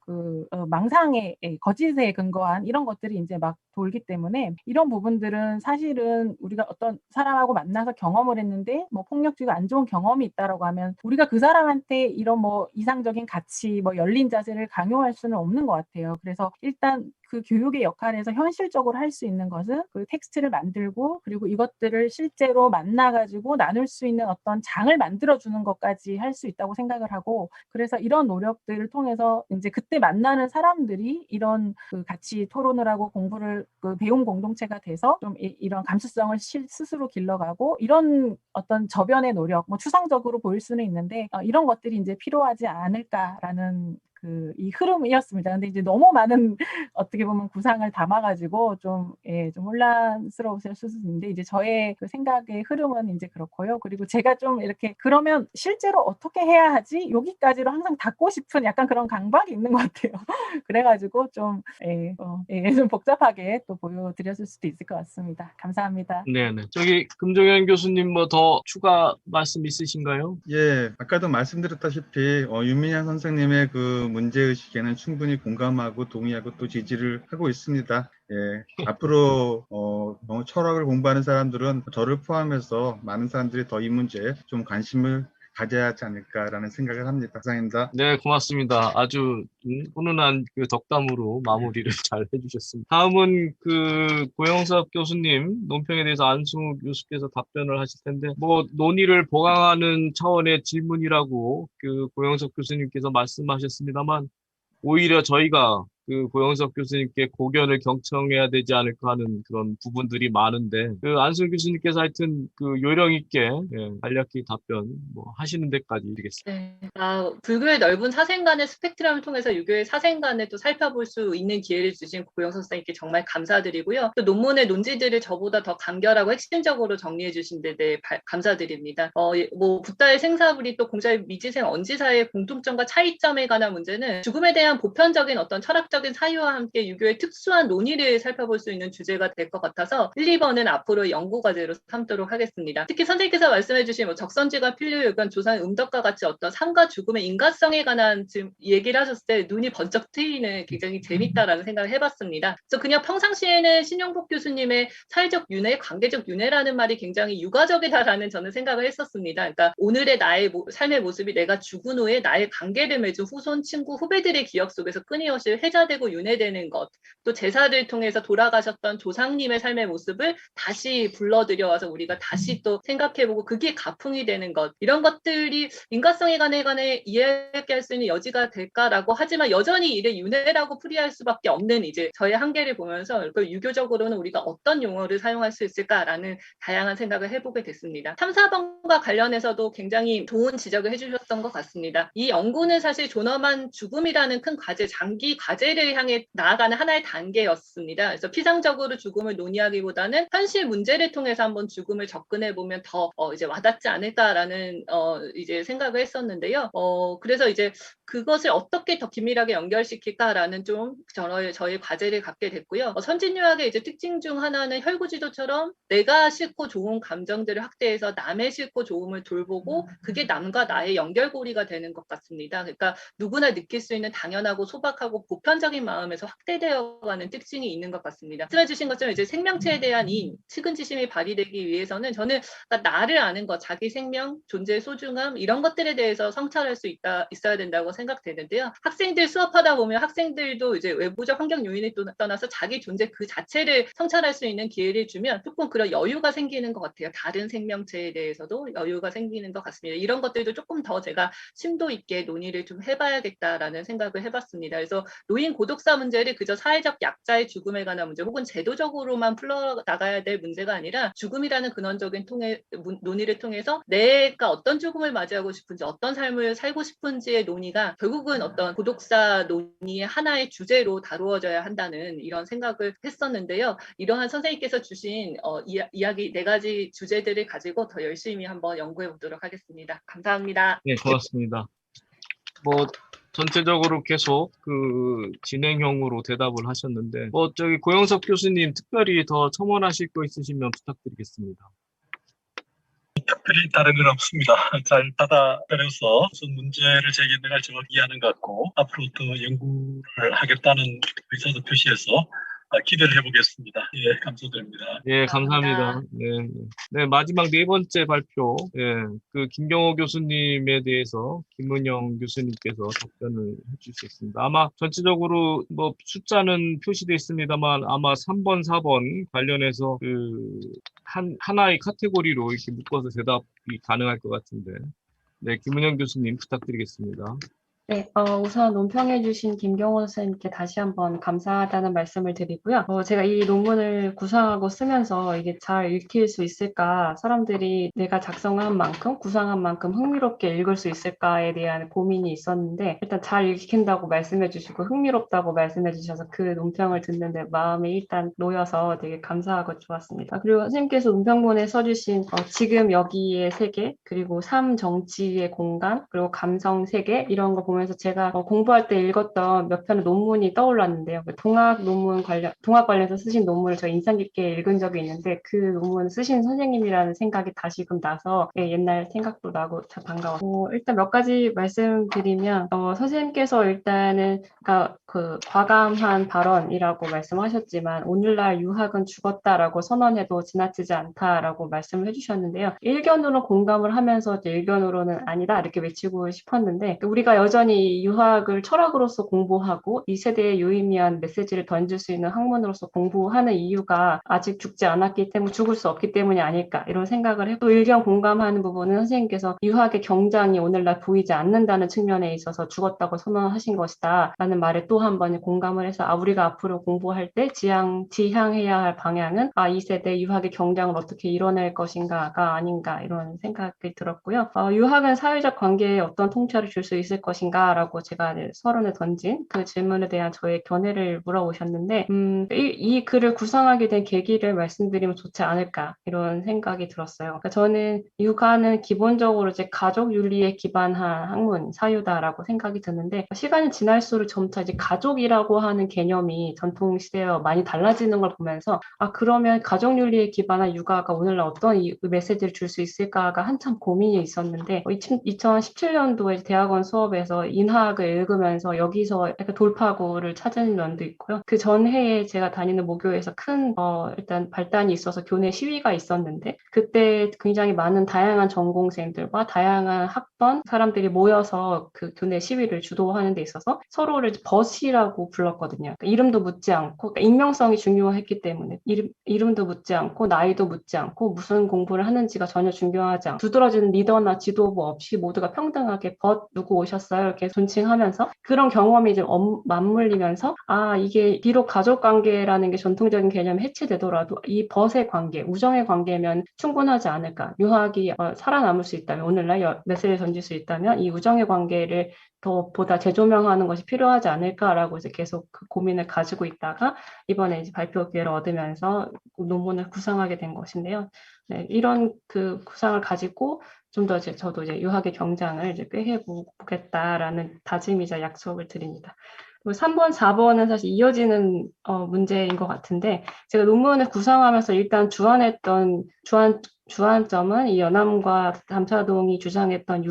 I: 망상의 거짓에 근거한 이런 것들이 이제 막 돌기 때문에, 이런 부분들은 사실은 우리가 어떤 사람하고 만나서 경험을 했는데 뭐 폭력적이고 안 좋은 경험이 있다라고 하면 우리가 그 사람한테 이런 뭐 이상적인 가치, 뭐 열린 자세를 강요할 수는 없는 것 같아요. 그래서 일단 그 교육의 역할에서 현실적으로 할 수 있는 것은 텍스트를 만들고, 그리고 이것들을 실제로 만나가지고 나눌 수 있는 어떤 장을 만들어주는 것까지 할 수 있다고 생각을 하고, 그래서 이런 노력들을 통해서 이제 그때 만나는 사람들이 이런 같이 토론을 하고 공부를 배움 공동체가 돼서 좀 이런 감수성을 스스로 길러가고, 이런 어떤 저변의 노력, 뭐 추상적으로 보일 수는 있는데 이런 것들이 이제 필요하지 않을까라는 이 흐름이었습니다. 근데 이제 너무 많은 어떻게 보면 구상을 담아가지고 좀 혼란스러우실 수도 있는데, 이제 저의 생각의 흐름은 이제 그렇고요. 그리고 제가 좀 이렇게 그러면 실제로 어떻게 해야 하지? 여기까지로 항상 닫고 싶은 약간 그런 강박이 있는 것 같아요. 그래가지고 좀 복잡하게 또 보여드렸을 수도 있을 것 같습니다. 감사합니다.
A: 네네. 저기 금종현 교수님 뭐 더 추가 말씀 있으신가요?
J: 예, 아까도 말씀드렸다시피 윤민현 선생님의 문제의식에는 충분히 공감하고 동의하고 또 지지를 하고 있습니다. 예, 앞으로 철학을 공부하는 사람들은 저를 포함해서 많은 사람들이 더 이 문제에 좀 관심을 가져야 하지 않을까라는 생각을 합니다. 감사합니다.
A: 네, 고맙습니다. 아주 훈훈한 그 덕담으로 마무리를 잘 해주셨습니다. 다음은 그 고영석 교수님 논평에 대해서 안승우 교수께서 답변을 하실 텐데, 뭐 논의를 보강하는 차원의 질문이라고 그 고영석 교수님께서 말씀하셨습니다만, 오히려 저희가 그 고영석 교수님께 고견을 경청해야 되지 않을까 하는 그런 부분들이 많은데, 그 안승우 교수님께서 하여튼 그 요령 있게 간략히 답변 뭐 하시는 데까지 드리겠습니다.
K: 네. 불교의 넓은 사생관의 스펙트럼을 통해서 유교의 사생관을 또 살펴볼 수 있는 기회를 주신 고영석 선생님께 정말 감사드리고요. 또 논문의 논지들을 저보다 더 간결하고 핵심적으로 정리해 주신 데 대해 감사드립니다. 뭐 붓다의 생사부리 또 공자의 미지생 언지사의 공통점과 차이점에 관한 문제는 죽음에 대한 보편적인 어떤 철학적 사유와 함께 유교의 특수한 논의를 살펴볼 수 있는 주제가 될 것 같아서 1, 2번은 앞으로 연구 과제로 삼도록 하겠습니다. 특히 선생님께서 말씀해주신 뭐 적선지가 필류요관 조상 음덕과 같이 어떤 삶과 죽음의 인과성에 관한 얘기를 하셨을 때 눈이 번쩍 트이는 굉장히 재밌다라는 생각을 해봤습니다. 그래서 그냥 평상시에는 신용복 교수님의 사회적 윤회, 관계적 윤회라는 말이 굉장히 유가적이다라는 저는 생각을 했었습니다. 그러니까 오늘의 나의 삶의 모습이 내가 죽은 후에 나의 관계를 맺은 후손, 친구, 후배들의 기억 속에서 끊임없이 회자되고 윤회되는 것, 또 제사를 통해서 돌아가셨던 조상님의 삶의 모습을 다시 불러들여와서 우리가 다시 또 생각해보고 그게 가풍이 되는 것, 이런 것들이 인과성에 관해 이야기할 수 있는 여지가 될까라고 하지만 여전히 이를 윤회라고 풀이할 수밖에 없는 이제 저의 한계를 보면서 유교적으로는 우리가 어떤 용어를 사용할 수 있을까라는 다양한 생각을 해보게 됐습니다. 3, 4번과 관련해서도 굉장히 좋은 지적을 해주셨던 것 같습니다. 이 연구는 사실 존엄한 죽음이라는 큰 과제, 장기 과제를 향해 나아가는 하나의 단계였습니다. 그래서 피상적으로 죽음을 논의하기보다는 현실 문제를 통해서 한번 죽음을 접근해 보면 더 이제 와닿지 않을까라는 이제 생각을 했었는데요. 그래서 이제 그것을 어떻게 더 긴밀하게 연결시킬까라는 좀 저의 과제를 갖게 됐고요. 선진유학의 이제 특징 중 하나는 혈구지도처럼 내가 싫고 좋은 감정들을 확대해서 남의 싫고 좋음을 돌보고 그게 남과 나의 연결고리가 되는 것 같습니다. 그러니까 누구나 느낄 수 있는 당연하고 소박하고 보편적인 마음에서 확대되어가는 특징이 있는 것 같습니다. 말씀해주신 것처럼 이제 생명체에 대한 이 측은지심이 발휘되기 위해서는 저는 나를 아는 것, 자기 생명, 존재의 소중함 이런 것들에 대해서 성찰할 수 있어야 된다고 생각되는데요. 학생들 수업하다 보면 학생들도 이제 외부적 환경 요인을 떠나서 자기 존재 그 자체를 성찰할 수 있는 기회를 주면 조금 그런 여유가 생기는 것 같아요. 다른 생명체에 대해서도 여유가 생기는 것 같습니다. 이런 것들도 조금 더 제가 심도 있게 논의를 좀 해봐야겠다라는 생각을 해봤습니다. 그래서 노인 고독사 문제를 그저 사회적 약자의 죽음에 관한 문제 혹은 제도적으로만 풀어나가야 될 문제가 아니라 죽음이라는 근원적인 논의를 통해서 내가 어떤 죽음을 맞이하고 싶은지 어떤 삶을 살고 싶은지의 논의가 결국은 어떤 고독사 논의의 하나의 주제로 다루어져야 한다는 이런 생각을 했었는데요. 이러한 선생님께서 주신 이야기 4가지 주제들을 가지고 더 열심히 한번 연구해 보도록 하겠습니다. 감사합니다.
A: 네, 고맙습니다. 뭐 전체적으로 계속 그 진행형으로 대답을 하셨는데, 저기 고영석 교수님 특별히 더 첨언하실 거 있으시면 부탁드리겠습니다.
L: 특별히 다른 건 없습니다. 잘 받아들여서 무슨 문제를 제기해나갈 정확히 이해하는 것 같고 앞으로 더 연구를 하겠다는 의사도 표시해서 기대를 해보겠습니다. 예, 감사드립니다.
A: 예, 감사합니다. 네, 마지막 4번째 발표. 그 김경호 교수님에 대해서 김은영 교수님께서 답변을 해주셨습니다. 아마 전체적으로 뭐 숫자는 표시되어 있습니다만 아마 3번, 4번 관련해서 그 하나의 카테고리로 이렇게 묶어서 대답이 가능할 것 같은데. 네, 김은영 교수님 부탁드리겠습니다.
H: 네, 우선 논평해주신 김경호 선생님께 다시 한번 감사하다는 말씀을 드리고요. 제가 이 논문을 구상하고 쓰면서 이게 잘 읽힐 수 있을까, 사람들이 내가 작성한 만큼, 구상한 만큼 흥미롭게 읽을 수 있을까에 대한 고민이 있었는데, 일단 잘 읽힌다고 말씀해주시고 흥미롭다고 말씀해주셔서 그 논평을 듣는데 마음이 일단 놓여서 되게 감사하고 좋았습니다. 그리고 선생님께서 논평문에 써주신 지금 여기의 세계, 그리고 삶 정치의 공간, 그리고 감성 세계 이런 거 보면 보면서 제가 공부할 때 읽었던 몇 편의 논문이 떠올랐는데요. 동학 관련해서 쓰신 논문을 저 인상 깊게 읽은 적이 있는데 그 논문 쓰신 선생님이라는 생각이 다시금 나서 옛날 생각도 나고 참 반가웠어요. 일단 몇 가지 말씀드리면 선생님께서 일단은 그러니까 그 과감한 발언이라고 말씀하셨지만 오늘날 유학은 죽었다라고 선언해도 지나치지 않다라고 말씀을 해주셨는데요. 일견으로 공감을 하면서 이제 일견으로는 아니다 이렇게 외치고 싶었는데 우리가 여전히 유학을 철학으로서 공부하고 이 세대에 유의미한 메시지를 던질 수 있는 학문으로서 공부하는 이유가 아직 죽지 않았기 때문에 죽을 수 없기 때문이 아닐까 이런 생각을 해도 일견 공감하는 부분은 선생님께서 유학의 경장이 오늘날 보이지 않는다는 측면에 있어서 죽었다고 선언하신 것이다 라는 말에 또 한 번 공감을 해서 우리가 앞으로 공부할 때 지향해야 할 방향은 이 세대 유학의 경장을 어떻게 이뤄낼 것인가가 아닌가 이런 생각이 들었고요. 유학은 사회적 관계에 어떤 통찰을 줄 수 있을 것인가 라고 제가 서론에 던진 그 질문에 대한 저의 견해를 물어보셨는데 이 글을 구성하게 된 계기를 말씀드리면 좋지 않을까 이런 생각이 들었어요. 그러니까 저는 육아는 기본적으로 이제 가족 윤리에 기반한 학문 사유다라고 생각이 드는데 시간이 지날수록 점차 이제 가족이라고 하는 개념이 전통 시대와 많이 달라지는 걸 보면서 그러면 가족 윤리에 기반한 육아가 오늘날 어떤 메시지를 줄 수 있을까가 한참 고민이 있었는데 2017년도에 대학원 수업에서 인하학을 읽으면서 여기서 약간 돌파구를 찾은 면도 있고요. 그 전해에 제가 다니는 모교에서 큰 일단 발단이 있어서 교내 시위가 있었는데 그때 굉장히 많은 다양한 전공생들과 다양한 학번 사람들이 모여서 그 교내 시위를 주도하는 데 있어서 서로를 벗이라고 불렀거든요. 그러니까 이름도 묻지 않고 그러니까 익명성이 중요했기 때문에 이름도 묻지 않고 나이도 묻지 않고 무슨 공부를 하는지가 전혀 중요하지 않고 두드러지는 리더나 지도부 없이 모두가 평등하게 누구 오셨어요? 이렇게 존칭하면서 그런 경험이 이제 맞물리면서 이게 비록 가족 관계라는 게 전통적인 개념이 해체되더라도 이 벗의 관계, 우정의 관계면 충분하지 않을까. 유학이 살아남을 수 있다면 오늘날 메시지를 던질 수 있다면 이 우정의 관계를 보다 재조명하는 것이 필요하지 않을까라고 이제 계속 그 고민을 가지고 있다가 이번에 이제 발표 기회를 얻으면서 논문을 구상하게 된 것인데요. 네, 이런 그 구상을 가지고 좀 더 저도 이제 유학의 경장을 이제 꾀해 보겠다라는 다짐이자 약속을 드립니다. 그리고 3번, 4번은 사실 이어지는 문제인 것 같은데 제가 논문을 구상하면서 일단 주안점은 이 연암과 담사동이 주장했던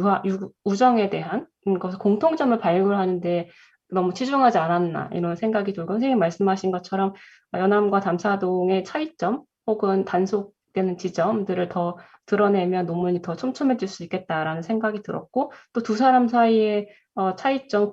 H: 우정에 대한 것을 공통점을 발굴하는데 너무 치중하지 않았나 이런 생각이 들고 선생님 말씀하신 것처럼 연암과 담사동의 차이점 혹은 단속되는 지점들을 더 드러내면 논문이 더 촘촘해질 수 있겠다라는 생각이 들었고 또 두 사람 사이의 차이점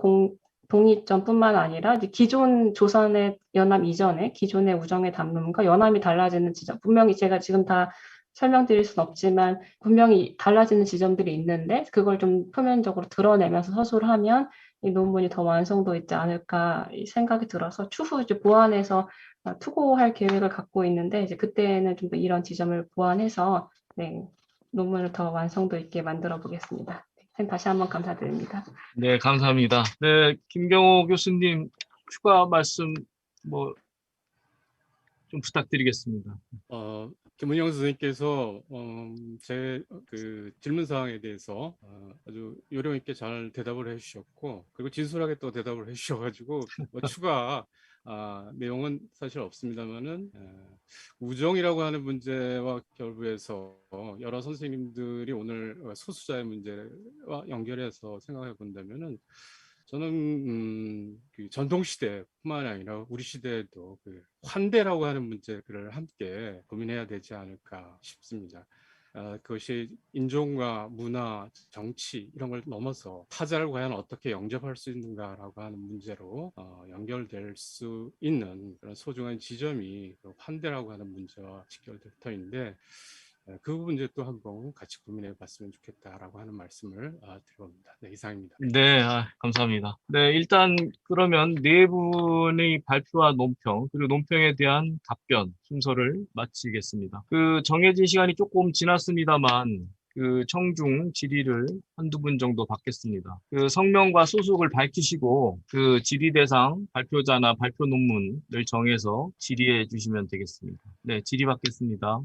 H: 동의점뿐만 아니라 기존 조선의 연암 이전에 기존의 우정의 담론과 연암이 달라지는 지점 분명히 제가 지금 다 설명드릴 수는 없지만 분명히 달라지는 지점들이 있는데 그걸 좀 표면적으로 드러내면서 서술을 하면 이 논문이 더 완성도 있지 않을까 생각이 들어서 추후 이제 보완해서 투고할 계획을 갖고 있는데 이제 그때는 좀 더 이런 지점을 보완해서 논문을 더 완성도 있게 만들어 보겠습니다. 다시 한번 감사드립니다.
A: 네, 감사합니다. 네, 김경호 교수님 추가 말씀 좀 부탁드리겠습니다.
M: 김은영 선생님께서 제 그 질문 사항에 대해서 아주 요령 있게 잘 대답을 해주셨고 그리고 진솔하게 또 대답을 해주셔가지고 추가 내용은 사실 없습니다만은 우정이라고 하는 문제와 결부해서 여러 선생님들이 오늘 소수자의 문제와 연결해서 생각해 본다면은 저는 그 전통 시대뿐만 아니라 우리 시대에도 그 환대라고 하는 문제를 함께 고민해야 되지 않을까 싶습니다. 그것이 인종과 문화, 정치 이런 걸 넘어서 타자를 과연 어떻게 영접할 수 있는가라고 하는 문제로 연결될 수 있는 그런 소중한 지점이 환대라고 하는 문제와 직결될 터인데 그 부분 이제 또 한번 같이 고민해 봤으면 좋겠다라고 하는 말씀을 드립니다. 네, 이상입니다.
A: 네, 감사합니다. 네, 일단 그러면 네 분의 발표와 논평 그리고 논평에 대한 답변 순서를 마치겠습니다. 그 정해진 시간이 조금 지났습니다만 그 청중 질의를 한두 분 정도 받겠습니다. 그 성명과 소속을 밝히시고 그 질의 대상 발표자나 발표 논문을 정해서 질의해 주시면 되겠습니다. 네, 질의 받겠습니다.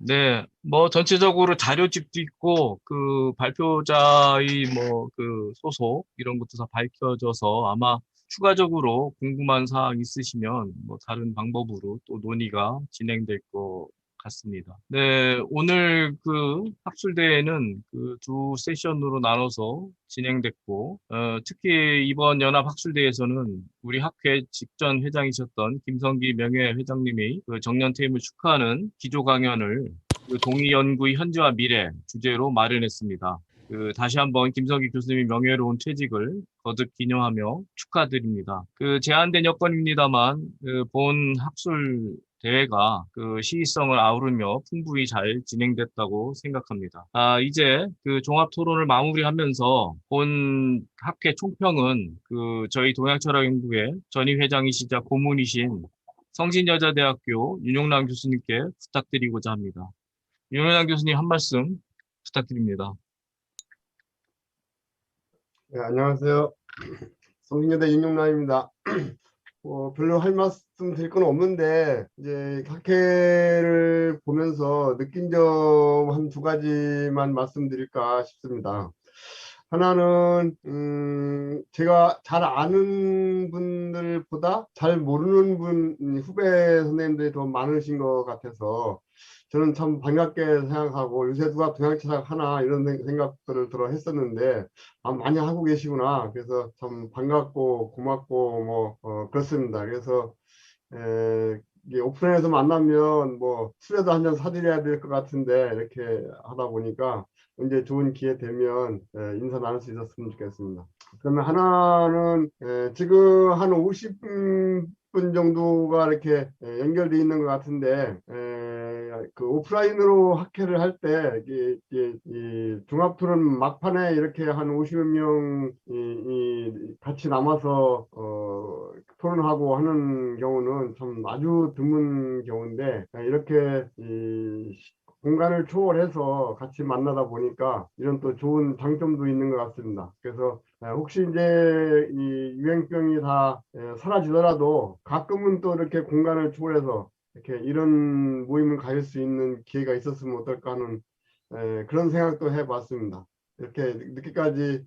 A: 네, 뭐 전체적으로 자료집도 있고 그 발표자의 뭐 그 소속 이런 것도 다 밝혀져서 아마 추가적으로 궁금한 사항 있으시면 뭐 다른 방법으로 또 논의가 진행될 것 같습니다. 네, 오늘 그 학술대회는 그 두 세션으로 나눠서 진행됐고 특히 이번 연합 학술대회에서는 우리 학회 직전 회장이셨던 김성기 명예회장님이 그 정년 퇴임을 축하하는 기조 강연을 그 동의연구의 현재와 미래 주제로 마련했습니다. 그 다시 한번 김성기 교수님의 명예로운 퇴직을 거듭 기념하며 축하드립니다. 그 제한된 여건입니다만 그 본 학술 대회가 그 시의성을 아우르며 풍부히 잘 진행됐다고 생각합니다. 이제 그 종합 토론을 마무리하면서 본 학회 총평은 그 저희 동양철학연구회 전임 회장이시자 고문이신 성신여자대학교 윤용남 교수님께 부탁드리고자 합니다. 윤용남 교수님 한 말씀 부탁드립니다.
N: 네, 안녕하세요. 성신여대 윤용남입니다. 별로 할 말씀 드릴 건 없는데, 이제 학회를 보면서 느낀 점 한 두 가지만 말씀드릴까 싶습니다. 하나는, 제가 잘 아는 분들보다 잘 모르는 후배 선생님들이 더 많으신 것 같아서, 저는 참 반갑게 생각하고 요새 누가 동양철학 하나 이런 생각들을 들어 했었는데 많이 하고 계시구나. 그래서 참 반갑고 고맙고 그렇습니다. 그래서 이게 오프라인에서 만나면 뭐 술에도 한 잔 사드려야 될 것 같은데 이렇게 하다 보니까 언제 좋은 기회 되면 인사 나눌 수 있었으면 좋겠습니다. 그러면 하나는 지금 한 50분 정도가 이렇게 연결돼 있는 것 같은데 그 오프라인으로 학회를 할 때 이 종합토론 막판에 이렇게 한 50여 명이 같이 남아서 토론하고 하는 경우는 참 아주 드문 경우인데 이렇게 공간을 초월해서 같이 만나다 보니까 이런 또 좋은 장점도 있는 것 같습니다. 그래서 혹시 이제 이 유행병이 다 사라지더라도 가끔은 또 이렇게 공간을 초월해서 이렇게 이런 모임을 가질 수 있는 기회가 있었으면 어떨까 하는 그런 생각도 해봤습니다. 이렇게 늦게까지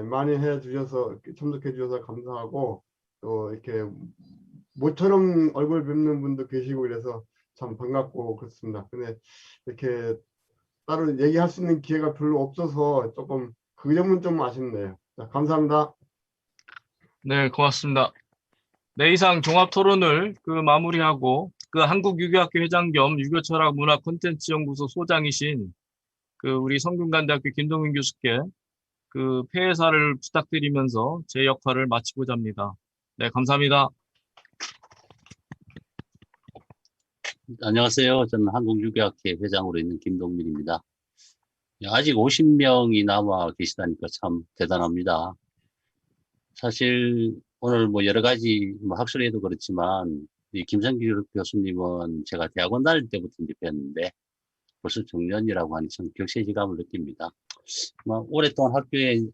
N: 많이 해주셔서 참석해 주셔서 감사하고 또 이렇게 모처럼 얼굴 뵙는 분도 계시고 이래서 참 반갑고 그렇습니다. 근데 이렇게 따로 얘기할 수 있는 기회가 별로 없어서 조금 그 점은 좀 아쉽네요. 자, 감사합니다.
A: 네, 고맙습니다. 네, 이상 종합 토론을 그 마무리하고 그 한국유교학회 회장 겸 유교철학 문화 콘텐츠 연구소 소장이신 그 우리 성균관대학교 김동윤 교수께 그 폐회사를 부탁드리면서 제 역할을 마치고자 합니다. 네, 감사합니다.
O: 안녕하세요. 저는 한국유교학회 회장으로 있는 김동민입니다. 아직 50명이 남아 계시다니까 참 대단합니다. 사실 오늘 뭐 여러 가지 학술회도 그렇지만 이 김성기 교수님은 제가 대학원 다닐 때부터 이제 뵀는데 벌써 정년이라고 하니 참 격세지감을 느낍니다. 오랫동안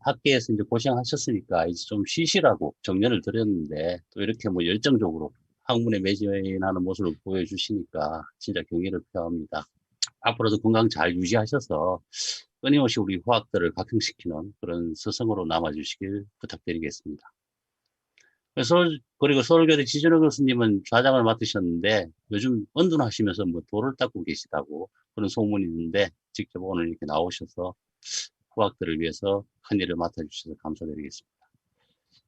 O: 학계에서 이제 고생하셨으니까 이제 좀 쉬시라고 정년을 드렸는데 또 이렇게 뭐 열정적으로 학문에 매진하는 모습을 보여주시니까 진짜 경의를 표합니다. 앞으로도 건강 잘 유지하셔서 끊임없이 우리 후학들을 각성시키는 그런 스승으로 남아주시길 부탁드리겠습니다. 그리고 서울교대 지준호 교수님은 좌장을 맡으셨는데 요즘 은둔하시면서 뭐 돌을 닦고 계시다고 그런 소문이 있는데 직접 오늘 이렇게 나오셔서 후학들을 위해서 큰 일을 맡아주셔서 감사드리겠습니다.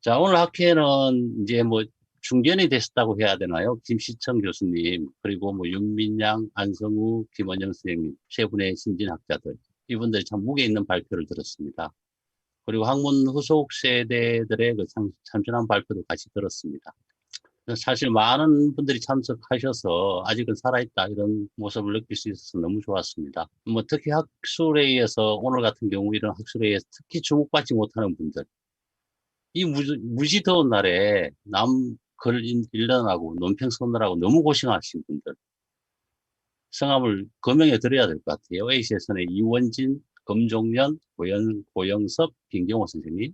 O: 자, 오늘 학회는 이제 뭐 중견이 됐다고 해야 되나요? 김시청 교수님, 그리고 뭐 윤민양, 안성우, 김원영 선생님, 세 분의 신진학자들, 이분들이 참 무게 있는 발표를 들었습니다. 그리고 학문 후속 세대들의 그 참신한 발표도 같이 들었습니다. 사실 많은 분들이 참석하셔서 아직은 살아있다 이런 모습을 느낄 수 있어서 너무 좋았습니다. 뭐 특히 학술회의에서 오늘 같은 경우 이런 학술회의에서 특히 주목받지 못하는 분들, 이 무지 더운 날에 남 글 읽느라고 논평 쓰느라고 너무 고생하신 분들 성함을 거명해 드려야 될 것 같아요. A세션의 이원진, 검종년, 고영섭, 김경호 선생님,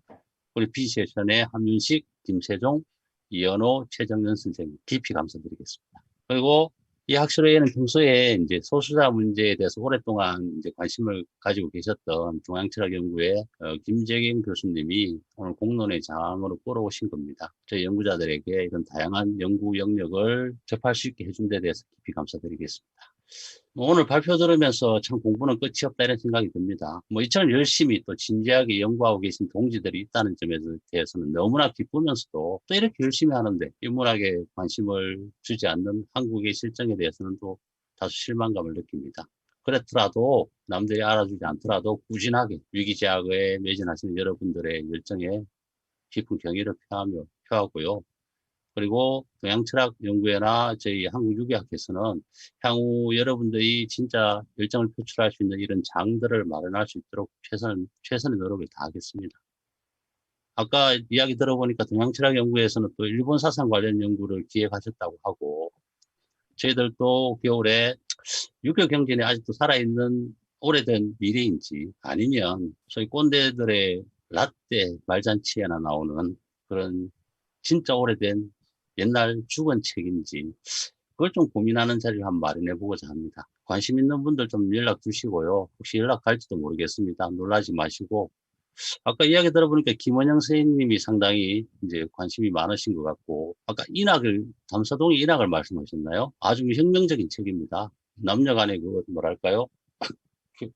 O: 우리 B세션의 함윤식, 김세종, 이현호, 최정연 선생님 깊이 감사드리겠습니다. 그리고 이 학술회에는 평소에 이제 소수자 문제에 대해서 오랫동안 이제 관심을 가지고 계셨던 중앙철학연구회 김재경 교수님이 오늘 공론의 장으로 끌어오신 겁니다. 저희 연구자들에게 이런 다양한 연구 영역을 접할 수 있게 해준 데 대해서 깊이 감사드리겠습니다. 오늘 발표 들으면서 참 공부는 끝이 없다 이런 생각이 듭니다. 이처럼 열심히 또 진지하게 연구하고 계신 동지들이 있다는 점에 대해서는 너무나 기쁘면서도 또 이렇게 열심히 하는데 인문학에 관심을 주지 않는 한국의 실정에 대해서는 또 다소 실망감을 느낍니다. 그렇더라도 남들이 알아주지 않더라도 꾸준하게 위기제약에 매진하시는 여러분들의 열정에 깊은 경의를 표하고요. 그리고 동양철학연구회나 저희 한국유기학회에서는 향후 여러분들이 진짜 열정을 표출할 수 있는 이런 장들을 마련할 수 있도록 최선의 노력을 다하겠습니다. 아까 이야기 들어보니까 동양철학연구회에서는 또 일본 사상 관련 연구를 기획하셨다고 하고 저희들도 겨울에 유교 경전이 아직도 살아있는 오래된 미래인지 아니면 소위 꼰대들의 라떼 말잔치에나 나오는 그런 진짜 오래된 옛날 죽은 책인지 그걸 좀 고민하는 자리를 한번 마련해보고자 합니다. 관심 있는 분들 좀 연락 주시고요. 혹시 연락 갈지도 모르겠습니다. 놀라지 마시고 아까 이야기 들어보니까 김원영 선생님이 상당히 이제 관심이 많으신 것 같고 아까 담사동의 인학을 말씀하셨나요? 아주 혁명적인 책입니다. 남녀간의 그 뭐랄까요?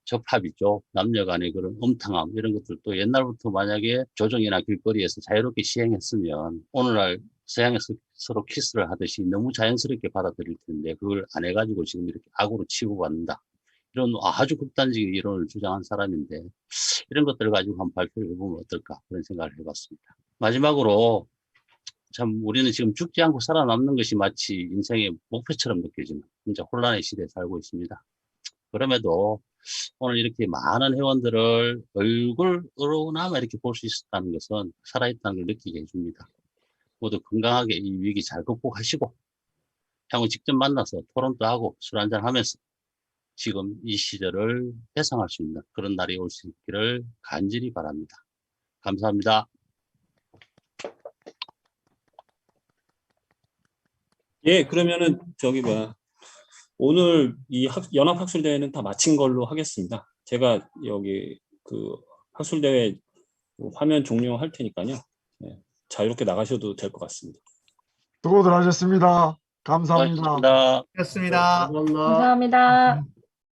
O: 접합이죠. 남녀간의 그런 음탕함 이런 것들도 옛날부터 만약에 조정이나 길거리에서 자유롭게 시행했으면 오늘날 서양에서 서로 키스를 하듯이 너무 자연스럽게 받아들일 텐데 그걸 안 해가지고 지금 이렇게 악으로 치부받는다. 이런 아주 극단적인 이론을 주장한 사람인데 이런 것들을 가지고 한번 발표를 해보면 어떨까 그런 생각을 해봤습니다. 마지막으로 참 우리는 지금 죽지 않고 살아남는 것이 마치 인생의 목표처럼 느껴지는 진짜 혼란의 시대에 살고 있습니다. 그럼에도 오늘 이렇게 많은 회원들을 얼굴으로나마 이렇게 볼 수 있었다는 것은 살아있다는 걸 느끼게 해줍니다. 모두 건강하게 이 위기 잘 극복하시고 향후 직접 만나서 토론도 하고 술 한잔 하면서 지금 이 시절을 회상할 수 있는 그런 날이 올 수 있기를 간절히 바랍니다. 감사합니다.
P: 예, 그러면은 오늘 이 연합학술대회는 다 마친 걸로 하겠습니다. 제가 여기 그 학술대회 화면 종료할 테니까요. 네, 자유롭게 나가셔도 될 것 같습니다.
N: 수고들 하셨습니다. 감사합니다.
O: 고맙습니다.
Q: 고맙습니다.
N: 감사합니다.
D: 감사합니다.